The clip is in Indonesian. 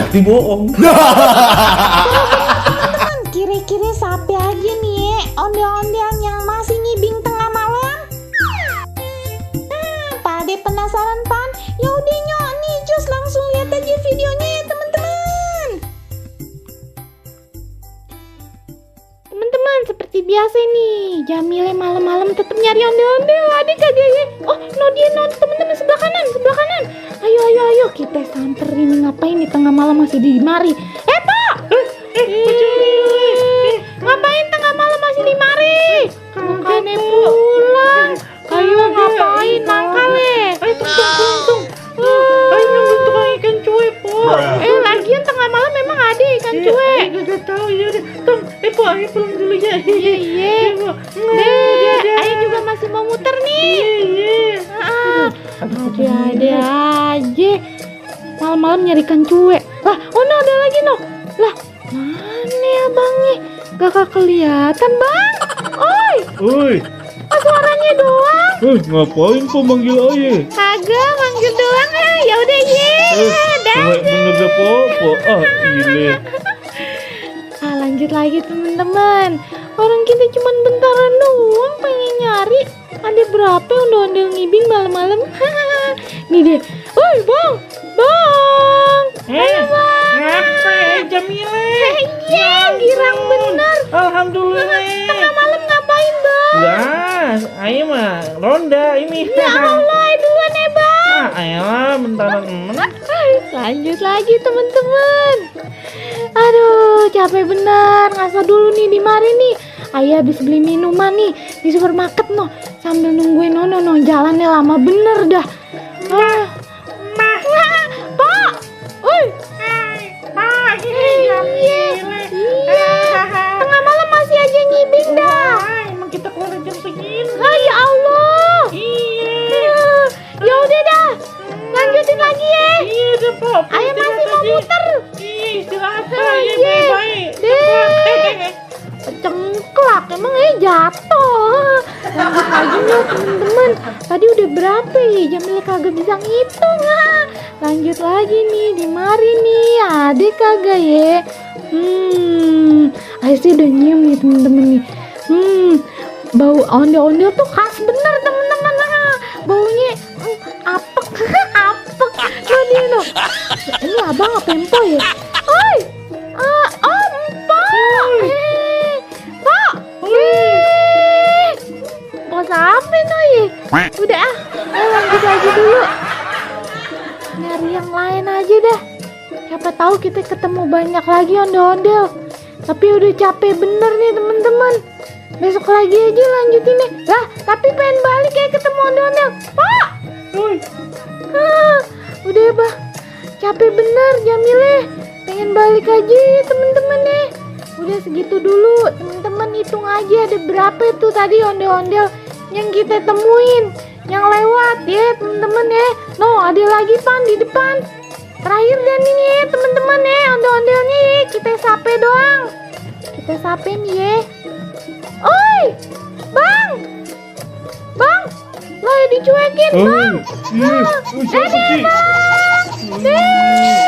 Berarti bohong. Teman-teman, kira-kira siapa aja nih ondel-ondel yang masih ngibing tengah malam? Pade penasaran pan? Yaudah nyok nih, cus langsung lihat aja videonya ya teman-teman. Teman-teman, seperti biasa nih, Jamile malam-malam tetap nyari ondel-ondel. Adik kagak ya? Oh, no dia no, teman-teman sebelah kanan, sebelah kanan. Ayo, kita samperin. Ngapain di tengah malam masih di mari? Pak! Ngapain tengah malam masih di mari? Bukannya pulang. Ayo ngapain nangkal Ayo tung. Ayo nyambil tukang ikan cuek, Po. Lagian tengah malam memang ada ikan cuek. Gak tahu ya udah. Tung, Po, ayo pulang dulu ya. Iya. Ayo juga masih mau muter nih. Ada aja. Malam-malam nyari ikan cuek. Lah, oh no, ada lagi no. Lah, mana abangnya? Gak kelihatan, Bang. Oi, Oi, suaranya doang. ngapain Po manggil ayah? Kagak, manggil doang. Ya udah ye. Bener gak apa-apa. Gile. Lanjut lagi teman-teman. Orang kita cuman bentaran doang pengen nyari. Ada berapa ondel-ondel ngibing malam-malam? Nih deh. Oi, Bang. Ayo, Bang. Ngapa Jamile? Iya, girang bener. Alhamdulillah. Tengah malam ngapain, Bang? Gas, ayo mah ronda ini. Ya Allah, duluan ya, Bang. Ayolah, bentaran Lanjut lagi teman-teman. Aduh, capek benar. Ngasah dulu nih di mari nih. Ayah habis beli minuman nih di supermarket no. Sambil nungguin no jalannya lama bener dah. Pak. Oi. Pak, Tengah malam masih aja ngibing dah. Emang kita keluar jam segini. Ya Allah. Iya. Ya udah dah. Lanjutin lagi ya. Iya udah Pak. Ayah masih mau muter. Iya, istirahat Iya. ya, baik-baik. Deh. Cengklak, emang jatuh. Lanjut lagi nih temen-temen. Tadi udah berapa ya? Jamile kagak bisa ngitung. Lanjut lagi nih di mari nih. Adek kagak ya? Ayo sih udah nyium nih temen-temen nih. Bau ondel-ondel tuh khas bener temen-temen. Baunya apek. Loh dia loh. Ini abang apa empo ya? Oi. Kok sampai no ya? Udah ayo lanjut lagi dulu. Nyari yang lain aja dah. Siapa tahu kita ketemu banyak lagi ondel-ondel. Tapi udah capek bener nih teman-teman. Besok lagi aja lanjutin nih. Lah, tapi pengen balik kayak ketemu ondel-ondel. Pak! Udah ya, Bah. Capek bener Jamile. Pengen balik aja ya teman-teman nih. Udah segitu dulu. Teman-teman hitung aja ada berapa tuh tadi ondel-ondel yang kita temuin, yang lewat ya teman-teman ya. No, ada lagi pan di depan. Terakhir dan ini ya teman-teman ya, ondel-ondelnya ya. Kita sape doang. Kita sape nih ya. Oi, Bang, lo dicuekin Bang. Siapa sih? Bang.